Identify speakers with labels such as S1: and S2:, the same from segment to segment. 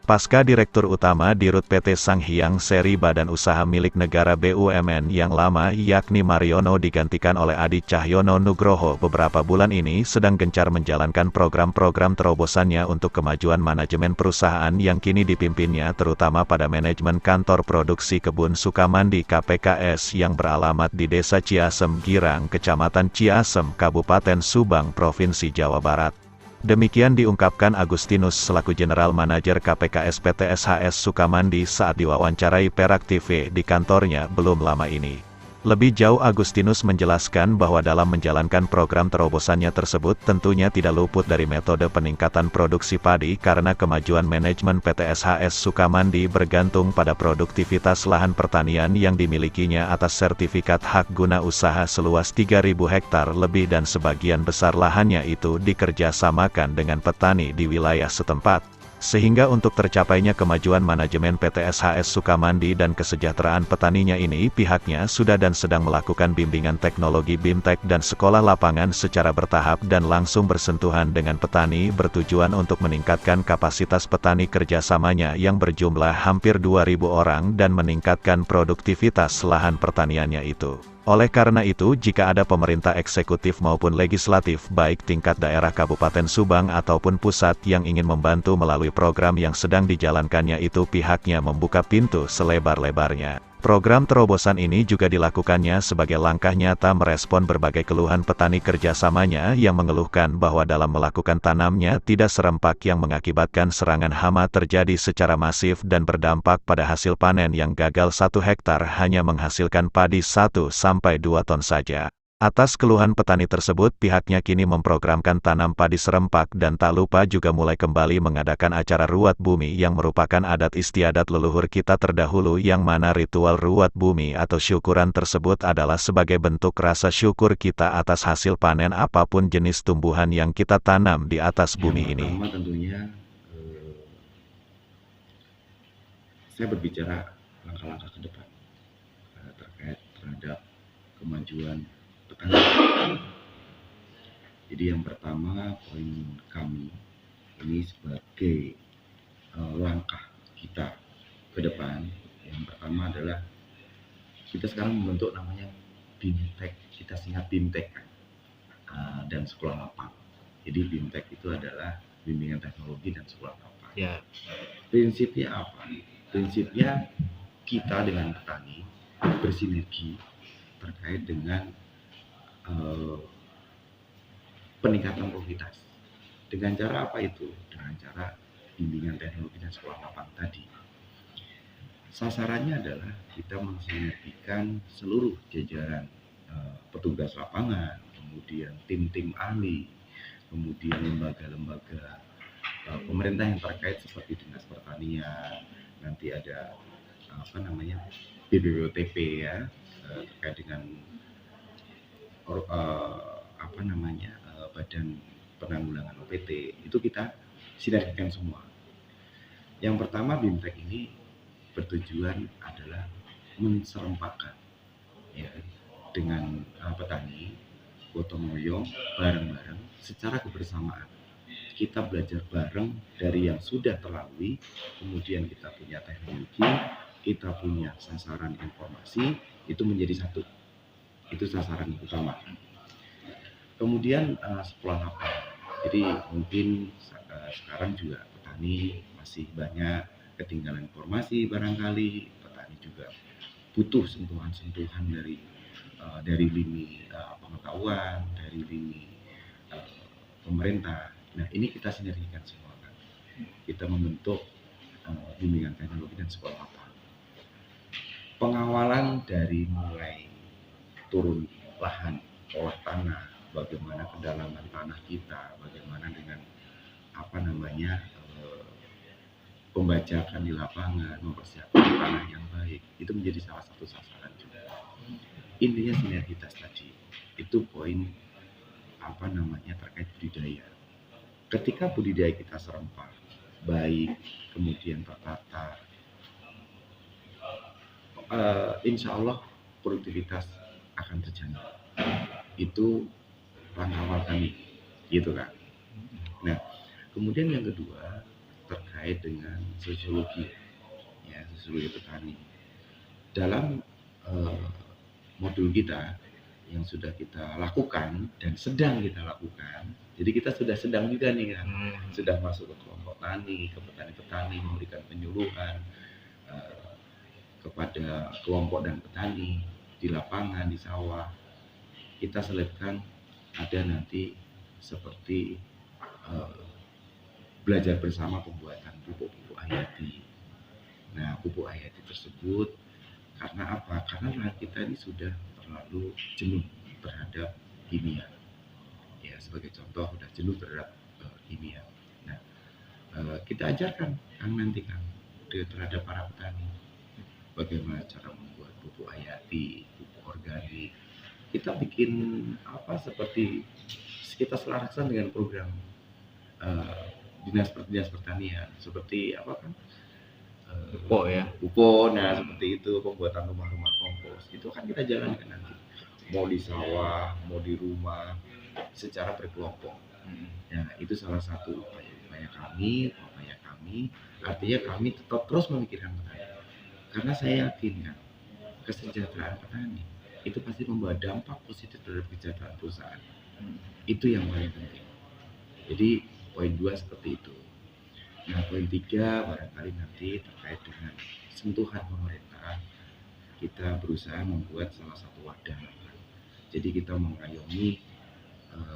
S1: Pasca Direktur Utama Dirut PT Sanghyang Seri Badan Usaha Milik Negara BUMN yang lama yakni Mariono digantikan oleh Adi Cahyono Nugroho beberapa bulan ini sedang gencar menjalankan program-program terobosannya untuk kemajuan manajemen perusahaan yang kini dipimpinnya terutama pada manajemen kantor produksi kebun Sukamandi KPKS yang beralamat di Desa Ciasem Girang, Kecamatan Ciasem, Kabupaten Subang, Provinsi Jawa Barat. Demikian diungkapkan Agustinus selaku General Manager KPKS PT SHS Sukamandi saat diwawancarai Perak TV di kantornya belum lama ini. Lebih jauh Agustinus menjelaskan bahwa dalam menjalankan program terobosannya tersebut tentunya tidak luput dari metode peningkatan produksi padi karena kemajuan manajemen PT SHS Sukamandi bergantung pada produktivitas lahan pertanian yang dimilikinya atas sertifikat hak guna usaha seluas 3.000 hektar lebih dan sebagian besar lahannya itu dikerjasamakan dengan petani di wilayah setempat. Sehingga untuk tercapainya kemajuan manajemen PT SHS Sukamandi dan kesejahteraan petaninya ini pihaknya sudah dan sedang melakukan bimbingan teknologi BIMTEK dan sekolah lapangan secara bertahap dan langsung bersentuhan dengan petani bertujuan untuk meningkatkan kapasitas petani kerjasamanya yang berjumlah hampir 2.000 orang dan meningkatkan produktivitas lahan pertaniannya itu. Oleh karena itu, jika ada pemerintah eksekutif maupun legislatif baik tingkat daerah Kabupaten Subang ataupun pusat yang ingin membantu melalui program yang sedang dijalankannya itu pihaknya membuka pintu selebar-lebarnya. Program terobosan ini juga dilakukannya sebagai langkah nyata merespon berbagai keluhan petani kerjasamanya yang mengeluhkan bahwa dalam melakukan tanamnya tidak serempak yang mengakibatkan serangan hama terjadi secara masif dan berdampak pada hasil panen yang gagal 1 hektar hanya menghasilkan padi 1-2 ton saja. Atas keluhan petani tersebut pihaknya kini memprogramkan tanam padi serempak dan tak lupa juga mulai kembali mengadakan acara ruat bumi yang merupakan adat istiadat leluhur kita terdahulu yang mana ritual ruat bumi atau syukuran tersebut adalah sebagai bentuk rasa syukur kita atas hasil panen apapun jenis tumbuhan yang kita tanam di atas bumi ini.
S2: Pertama tentunya saya berbicara langkah-langkah ke depan terkait terhadap kemajuan petani. Jadi yang pertama poin kami ini sebagai langkah kita ke depan, yang pertama adalah kita sekarang membentuk namanya BIMTEK, kita singkat BIMTEK kan, dan sekolah lapang. Jadi BIMTEK itu adalah bimbingan teknologi dan sekolah lapang. Ya. Prinsipnya apa? Prinsipnya kita dengan petani bersinergi terkait dengan peningkatan produktivitas. Dengan cara apa itu? Dengan cara bimbingan teknologi dan sekolah lapang tadi. Sasarannya adalah kita mensinergikan seluruh jajaran petugas lapangan, kemudian tim-tim ahli, kemudian lembaga-lembaga pemerintah yang terkait seperti Dinas Pertanian, nanti ada BPWTP ya, terkait dengan Badan Penanggulangan OPT, itu kita sinergikan semua. Yang pertama BIMTEK ini bertujuan adalah menserempakkan ya, dengan petani gotong royong bareng-bareng secara kebersamaan. Kita belajar bareng dari yang sudah terlalui, kemudian kita punya teknologi, kita punya sasaran informasi, itu menjadi satu. Itu sasaran utama. Kemudian sekolah lapang. Jadi mungkin sekarang juga petani masih banyak ketinggalan informasi barangkali, petani juga butuh sentuhan-sentuhan dari lini pengetahuan, dari lini pemerintah. Nah ini kita sinergikan semua kan. Kita membentuk bimbingan teknologi dan sekolah lapang. Pengawalan dari mulai turun lahan, olah tanah, bagaimana kedalaman tanah kita, bagaimana dengan pembajakan di lapangan, mempersiapkan tanah yang baik, itu menjadi salah satu sasaran juga. Intinya sinergitas tadi, itu poin terkait budidaya. Ketika budidaya kita serempak, baik, kemudian tertata, insya Allah produktivitas akan terjamin. Itu langkah awal kami, gitu kan. Nah, kemudian yang kedua, terkait dengan sosiologi, ya sosiologi petani. Dalam modul kita yang sudah kita lakukan dan sedang kita lakukan, jadi kita sudah sedang juga nih kan, sudah masuk ke kelompok tani, ke petani-petani, memberikan penyuluhan kepada kelompok dan petani di lapangan, di sawah. Kita selipkan ada nanti seperti belajar bersama pembuatan pupuk-pupuk hayati. Nah, pupuk hayati tersebut karena apa? Karena lahan kita ini sudah terlalu jenuh terhadap kimia. Ya, sebagai contoh sudah jenuh terhadap kimia. Nah, kita ajarkan nanti terhadap para petani bagaimana cara membuat pupuk hayati, pupuk organik. Kita bikin seperti kita selarasan dengan program dinas pertanian seperti pupuk, nah seperti itu, pembuatan rumah-rumah kompos itu kan kita jalankan nanti, mau di sawah, mau di rumah, secara berkelompok. Nah, itu salah satu upaya kami, artinya kami tetap terus memikirkan petani, karena saya yakin kan kesejahteraan petani itu pasti membawa dampak positif terhadap kesejahteraan perusahaan. Itu yang paling penting. Jadi poin 2 seperti itu. Nah, poin 3 barangkali nanti terkait dengan sentuhan pemerintah, kita berusaha membuat salah satu wadah. Jadi kita mengayomi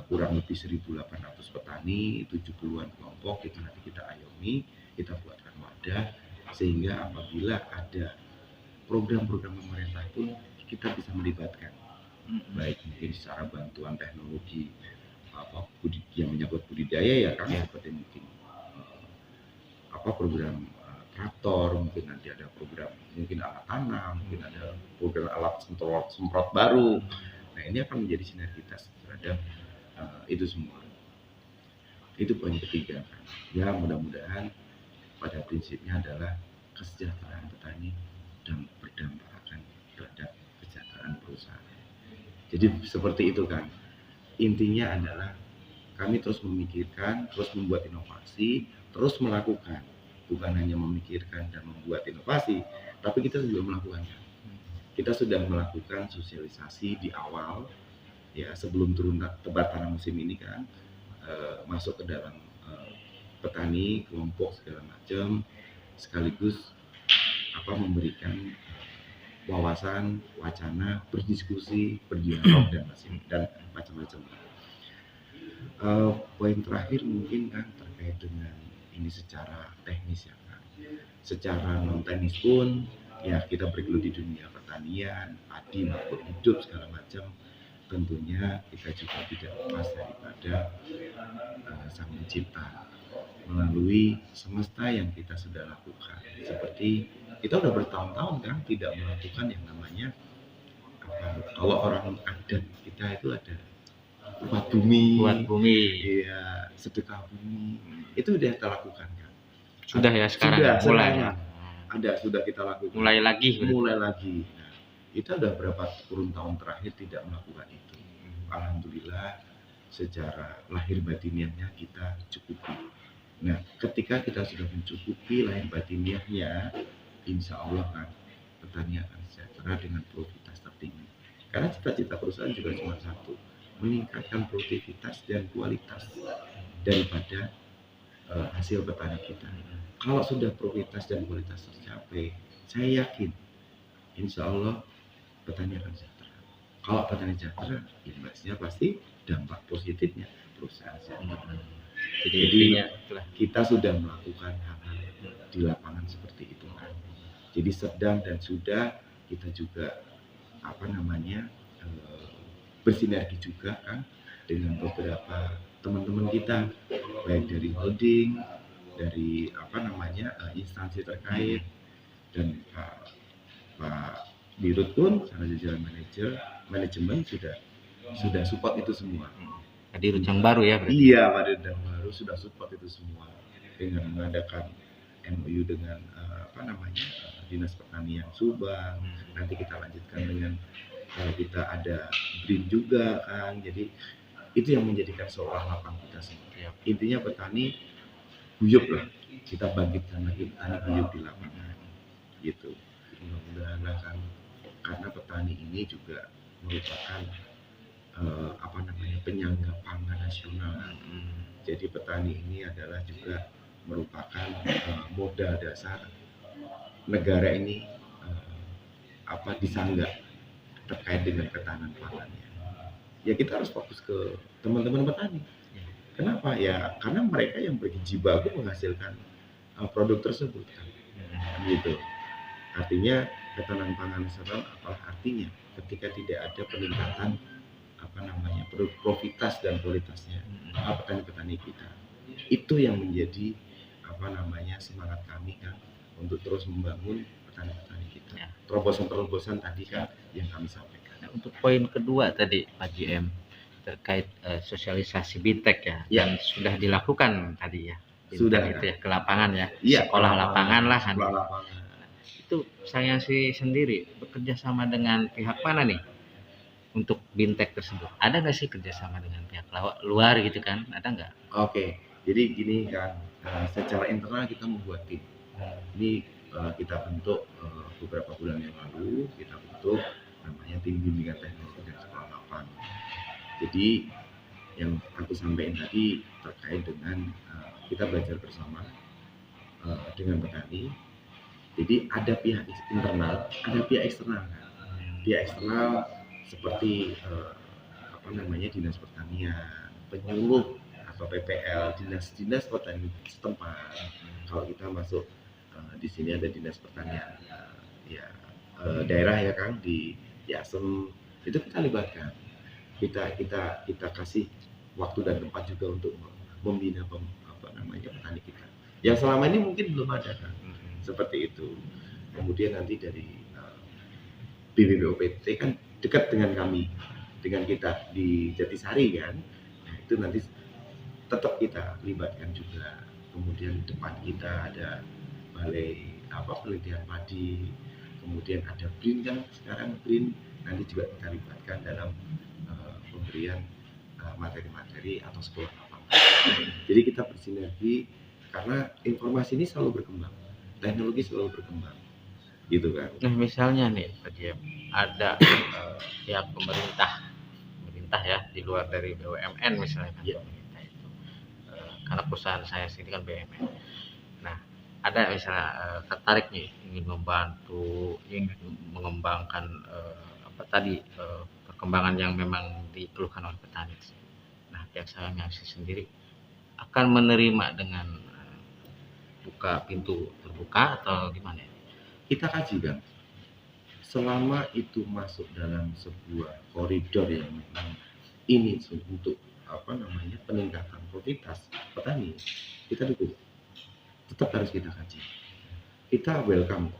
S2: kurang lebih 1.800 petani, 70-an kelompok, kita ayomi, kita buatkan wadah, sehingga apabila ada program-program pemerintah itu kita bisa melibatkan, baik mungkin secara bantuan teknologi yang menyangkut budidaya ya kan, seperti mungkin program traktor, mungkin nanti ada program mungkin alat tanam, mungkin ada program alat semprot baru. Nah, ini akan menjadi sinergitas terhadap itu semua. Itu poin ketiga kan. Ya, mudah-mudahan pada prinsipnya adalah kesejahteraan petani dan berdampak akan terhadap kesejahteraan perusahaan. Jadi seperti itu kan. Intinya adalah kami terus memikirkan, terus membuat inovasi, terus melakukan. Bukan hanya memikirkan dan membuat inovasi, tapi kita juga melakukannya. Kita sudah melakukan sosialisasi di awal, ya sebelum turun tebar tanam musim ini kan, masuk ke dalam petani, kelompok segala macam, sekaligus memberikan wawasan, wacana, berdiskusi, berdialog dan macam-macam. Poin terakhir mungkin kan terkait dengan ini secara teknis ya kan. Secara non teknis pun ya kita bergelut di dunia pertanian, padi maupun hidup segala macam. Tentunya kita juga tidak lepas daripada Sang Pencipta melalui semesta yang kita sudah lakukan. Seperti kita udah bertahun-tahun kan tidak melakukan yang namanya kalau orang adat kita itu ada buat bumi, iya, sedekah bumi, itu udah kita lakukan kan?
S3: Sudah ya sekarang.
S2: Sudah kita lakukan.
S3: Mulai lagi.
S2: Nah, kita udah berapa kurun tahun terakhir tidak melakukan itu. Alhamdulillah, secara lahir batiniahnya kita cukupi. Nah, ketika kita sudah mencukupi lahir batiniahnya, insya Allah kan petani akan sejahtera dengan produktivitas tertinggi. Karena cita-cita perusahaan juga cuma satu, meningkatkan produktivitas dan kualitas daripada hasil petani kita. Kalau sudah produktivitas dan kualitas tercapai, saya yakin insya Allah petani akan sejahtera. Kalau petani sejahtera, imbasnya pasti dampak positifnya perusahaan sejahtera. Jadi kita sudah melakukan hal-hal di lapangan seperti itu kan. Jadi sedang dan sudah kita juga bersinergi juga kan dengan beberapa teman-teman kita, baik dari holding, dari instansi terkait, dan Pak Dirut pun sama jajaran manajemen sudah support itu semua.
S3: Pak Dirut yang baru ya berarti?
S2: Iya, Pak Dirut yang baru sudah support itu semua dengan mengadakan MOU dengan Dinas Pertanian Subang. Nanti kita lanjutkan dengan kita ada BRIN juga kan. Jadi itu yang menjadikan seolah lapang kita semua. Intinya petani guyup lah, kita bangkitkan lagi petani guyup di lapangan gitu. Mudah-mudahan kan, karena petani ini juga merupakan penyangga pangan nasional. Jadi petani ini adalah juga merupakan modal dasar negara ini disangga terkait dengan ketahanan pangannya. Ya kita harus fokus ke teman-teman petani. Kenapa? Ya karena mereka yang berjibaku menghasilkan produk tersebut kan. Gitu. Artinya ketahanan pangan nasional apa artinya ketika tidak ada peningkatan produktivitas dan kualitasnya petani-petani kita. Itu yang menjadi semangat kami kan untuk terus membangun petani-petani kita. Terobosan-terobosan tadi kan yang kami sampaikan.
S3: Nah, untuk poin kedua tadi Pak GM terkait sosialisasi Bintek ya, yang sudah dilakukan tadi ya.
S2: Sudah
S3: itu ya ke lapangan ya,
S2: sekolah
S3: lapangan lah kan.
S2: Sekolah lapangan.
S3: Itu saya sendiri bekerja sama dengan pihak mana nih untuk Bintek tersebut? Ada nggak sih kerjasama dengan pihak luar gitu kan? Ada nggak?
S2: Oke, jadi gini kan, secara internal kita membuat tim. Ini kita bentuk beberapa bulan yang lalu, kita bentuk namanya tim bimbingan teknologi dan sekolah lapangan. Jadi yang aku sampaikan tadi terkait dengan kita belajar bersama dengan petani. Jadi ada pihak internal, ada pihak eksternal. Pihak eksternal seperti dinas pertanian, penyuluh atau PPL, dinas pertanian setempat. Kalau kita masuk di sini ada dinas pertanian daerah ya Kang, di Asem, itu kita libatkan. Kita kasih waktu dan tempat juga untuk membina petani kita. Yang selama ini mungkin belum ada kan, seperti itu. Kemudian nanti dari BPPOPT kan dekat dengan kami, dengan kita di Jatisari kan, nah, itu nanti tetap kita libatkan juga. Kemudian di depan kita ada balai penelitian padi, kemudian ada BRIN kan, sekarang BRIN nanti juga kita libatkan dalam pemberian materi-materi atau sekolah lapangan. Jadi kita bersinergi karena informasi ini selalu berkembang, teknologi selalu berkembang, gitu kan.
S3: Nah misalnya nih Pak Jem, ada pihak pemerintah ya di luar dari BUMN misalnya kan, pemerintah itu karena perusahaan saya sendiri kan BUMN. Nah ada misalnya tertarik nih ingin membantu, ingin mengembangkan perkembangan yang memang dikeluhkan oleh petani. Nah pihak saya sendiri akan menerima dengan buka pintu terbuka atau gimana?
S2: Kita kaji kan, selama itu masuk dalam sebuah koridor yang memang ini untuk peningkatan produktivitas petani, kita dukung. Tetap harus kita kaji. Kita welcome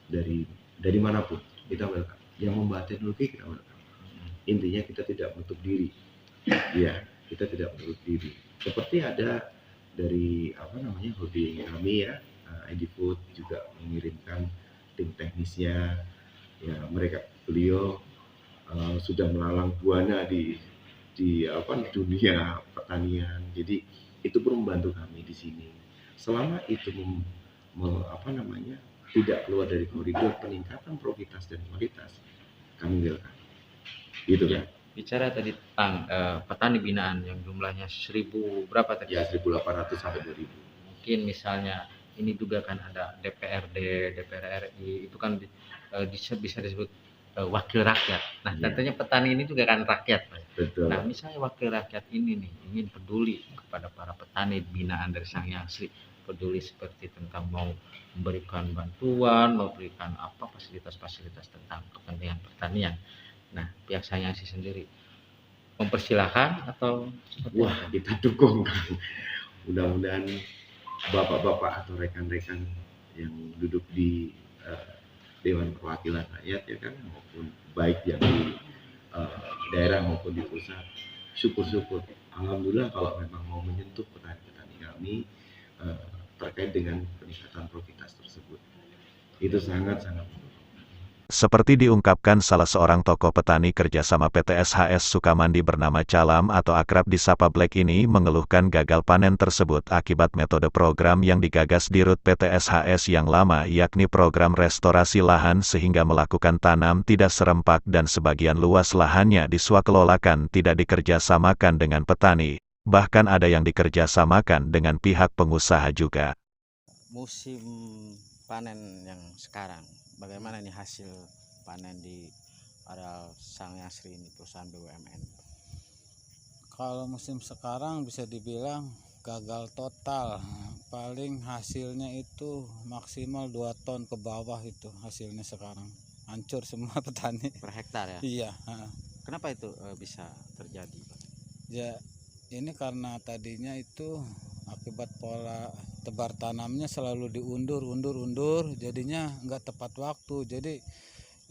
S2: dari manapun, kita welcome. Yang membawa teknologi kita welcome. Intinya kita tidak menutup diri. Ya, kita tidak menutup diri. Seperti ada dari holding kami ya, Edifood juga mengirimkan tim teknisnya. Ya, beliau sudah melalang buana di dunia pertanian. Jadi itu pun membantu kami di sini. Selama itu tidak keluar dari koridor peningkatan produktivitas dan kualitas, kami welcome. Gitu kan.
S3: Bicara tadi tentang petani binaan yang jumlahnya 1000 berapa tadi?
S2: Ya 1.800 sampai 2.000.
S3: Mungkin misalnya ini juga kan ada DPRD, DPR RI, itu kan bisa disebut wakil rakyat. Nah, tentunya petani ini juga kan rakyat, Pak.
S2: Betul.
S3: Nah, misalnya wakil rakyat ini nih ingin peduli kepada para petani binaan dari Sang Hyang Sri, peduli seperti tentang mau memberikan bantuan, memberikan fasilitas-fasilitas tentang kepentingan pertanian. Nah, pihak Sang Hyang Sri sendiri mempersilahkan atau
S2: kita dukung. Mudah-mudahan bapak-bapak atau rekan-rekan yang duduk di Dewan Perwakilan Rakyat ya kan, maupun baik yang di daerah maupun di pusat, syukur-syukur, alhamdulillah kalau memang mau menyentuh petani-petani kami terkait dengan peningkatan produktivitas tersebut, itu sangat-sangat
S1: Seperti diungkapkan salah seorang tokoh petani kerjasama PT SHS Sukamandi bernama Calam atau akrab disapa Black ini mengeluhkan gagal panen tersebut akibat metode program yang digagas di Rut PT SHS yang lama yakni program restorasi lahan sehingga melakukan tanam tidak serempak dan sebagian luas lahannya diswakelolakan tidak dikerjasamakan dengan petani, bahkan ada yang dikerjasamakan dengan pihak pengusaha juga.
S3: Musim panen yang sekarang, bagaimana nih hasil panen di areal Sang Yasri ini, perusahaan BUMN?
S4: Kalau musim sekarang bisa dibilang gagal total. Paling hasilnya itu maksimal 2 ton ke bawah itu hasilnya sekarang. Hancur semua petani.
S3: Per hektar ya?
S4: Iya.
S3: Kenapa itu bisa terjadi, Pak?
S4: Ya ini karena tadinya itu akibat pola tebar tanamnya selalu diundur, jadinya nggak tepat waktu. Jadi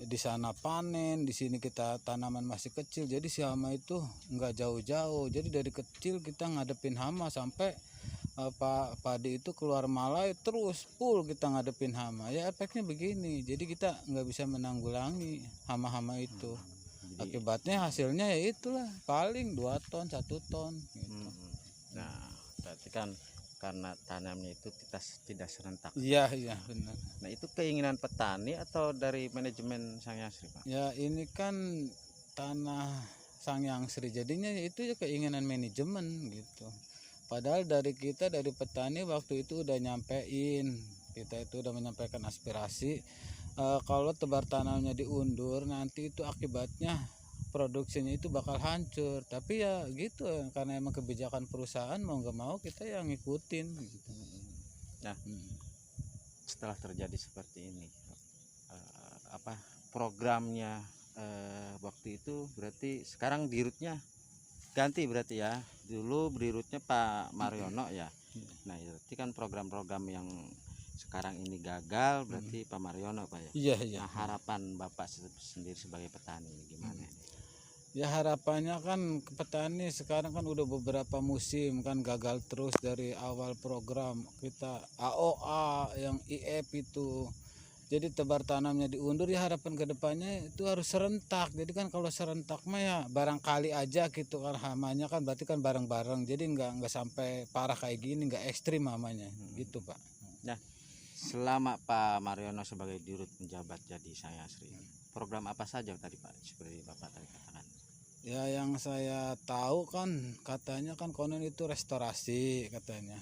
S4: di sana panen, di sini kita tanaman masih kecil, jadi si hama itu nggak jauh-jauh. Jadi dari kecil kita ngadepin hama sampai padi itu keluar malai terus full kita ngadepin hama. Ya efeknya begini, jadi kita nggak bisa menanggulangi hama-hama itu. Akibatnya hasilnya ya itulah paling 2 ton 1 ton gitu.
S3: Nah berarti kan karena tanamnya itu kita tidak serentak.
S4: Iya benar.
S3: Nah itu keinginan petani atau dari manajemen Sang Yasri, Pak?
S4: Ya ini kan tanah Sang Yasri, jadinya itu ya keinginan manajemen gitu. Padahal dari kita dari petani waktu itu udah nyampein, kita itu udah menyampaikan aspirasi kalau tebar tanamnya diundur nanti itu akibatnya produksinya itu bakal hancur. Tapi ya gitu, karena emang kebijakan perusahaan mau nggak mau kita yang ngikutin gitu.
S3: Nah setelah terjadi seperti ini, programnya waktu itu berarti sekarang dirutnya ganti berarti ya, dulu dirutnya Pak Mariono ya. Nah berarti kan program-program yang sekarang ini gagal berarti Pak Mariono, Pak ya.
S4: Iya.
S3: Nah harapan Bapak sendiri sebagai petani gimana?
S4: Ya harapannya kan ke petani sekarang kan udah beberapa musim kan gagal terus dari awal program kita AOA yang IF itu. Jadi tebar tanamnya diundur, ya harapan kedepannya itu harus serentak. Jadi kan kalau serentak mah ya barangkali aja gitu kan hamanya kan berarti kan bareng-bareng. Jadi nggak sampai parah kayak gini, nggak ekstrim hamanya gitu Pak.
S3: Nah selama Pak Mariono sebagai dirut menjabat jadi Sang Yasri, program apa saja tadi Pak seperti Bapak tadi katakan?
S4: Ya yang saya tahu kan katanya kan konon itu restorasi katanya.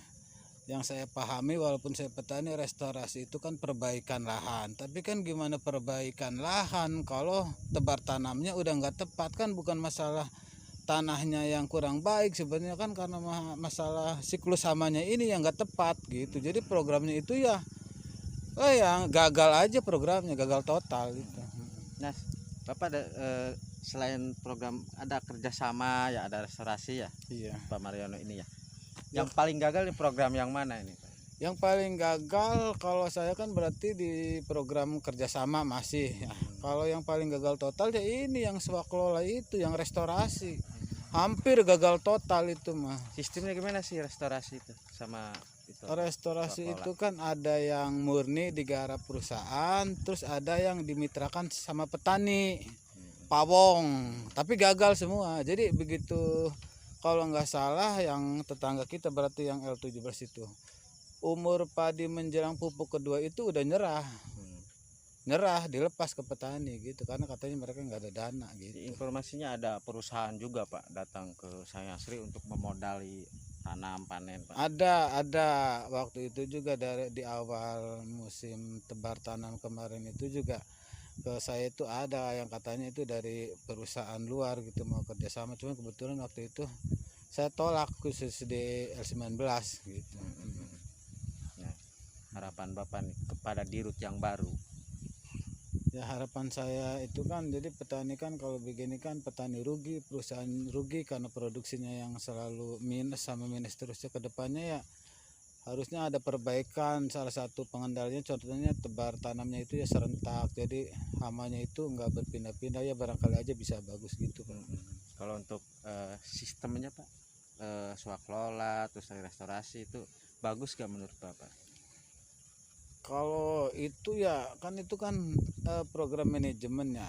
S4: Yang saya pahami walaupun saya petani, restorasi itu kan perbaikan lahan. Tapi kan gimana perbaikan lahan kalau tebar tanamnya udah nggak tepat, kan bukan masalah tanahnya yang kurang baik sebenarnya, kan karena masalah siklus hamanya ini yang nggak tepat gitu. Jadi programnya itu ya yang gagal aja, programnya gagal total gitu.
S3: Nah Bapak ada selain program ada kerjasama ya, ada restorasi ya,
S4: Iya.
S3: Pak Mariono ini ya. Yang paling gagal di program yang mana ini, Pak?
S4: Yang paling gagal kalau saya kan berarti di program kerjasama masih. Ya, kalau yang paling gagal total ya ini yang swakelola itu, yang restorasi. Hampir gagal total itu mah.
S3: Sistemnya gimana sih restorasi itu sama itu?
S4: Restorasi itu kan ada yang murni digarap perusahaan, terus ada yang dimitrakan sama petani. Pawong, tapi gagal semua. Jadi begitu, kalau nggak salah yang tetangga kita berarti yang L17 itu, umur padi menjelang pupuk kedua itu udah nyerah dilepas ke petani gitu, karena katanya mereka nggak ada dana gitu.
S3: Informasinya ada perusahaan juga Pak datang ke Sang Yasri untuk memodali tanam panen, Pak.
S4: Ada waktu itu juga di awal musim tebar tanam kemarin itu juga ke saya itu ada yang katanya itu dari perusahaan luar gitu mau kerjasama, cuma kebetulan waktu itu saya tolak khusus di L19 gitu.
S3: Nah, harapan Bapak nih kepada dirut yang baru?
S4: Ya harapan saya itu kan, jadi petani kan kalau begini kan petani rugi, perusahaan rugi karena produksinya yang selalu minus sama minus terusnya ke depannya. Ya harusnya ada perbaikan. Salah satu pengendalinya contohnya tebar tanamnya itu ya serentak, jadi hamanya itu nggak berpindah-pindah, ya barangkali aja bisa bagus gitu Pak.
S3: Kalau untuk sistemnya Pak, swaklola terus restorasi itu bagus gak menurut Bapak?
S4: Kalau itu ya kan itu kan program manajemennya.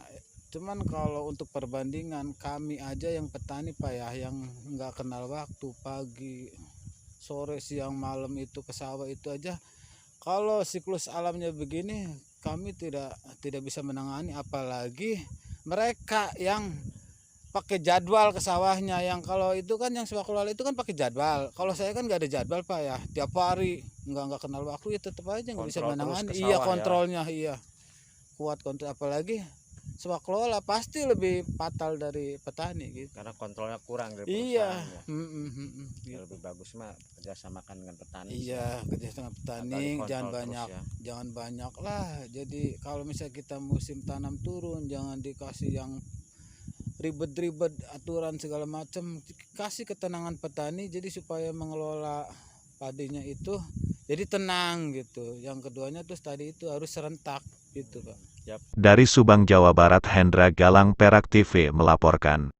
S4: Cuman kalau untuk perbandingan kami aja yang petani Pak ya, yang nggak kenal waktu, pagi, sore, siang, malam itu ke sawah itu aja. Kalau siklus alamnya begini, kami tidak bisa menangani, apalagi mereka yang pakai jadwal ke sawahnya. Yang kalau itu kan yang swakelola itu kan pakai jadwal. Kalau saya kan nggak ada jadwal Pak ya, tiap hari nggak kenal waktu ya tetap aja nggak bisa
S5: Kontrol terus
S4: menangani.
S5: ke
S4: Iya
S5: sawah ya.
S4: kontrolnya iya kuat kontrol, apalagi swakelola pasti lebih fatal dari petani gitu.
S5: Karena kontrolnya kurang dari
S4: Iya,
S5: perusahaannya.
S4: gitu.
S5: Ya, lebih bagus mah kerjasamakan dengan petani.
S4: Iya, kerja sama
S5: Apalagi
S4: petani
S5: kontrol
S4: jangan
S5: terus
S4: banyak,
S5: ya.
S4: jangan banyak lah. Jadi kalau misalnya kita musim tanam turun, jangan dikasih yang ribet-ribet aturan segala macam. Kasih ketenangan petani, jadi supaya mengelola padinya itu jadi tenang gitu. Yang keduanya terus tadi itu harus serentak gitu Pak.
S1: Dari Subang, Jawa Barat, Hendra Galang, Perak TV melaporkan.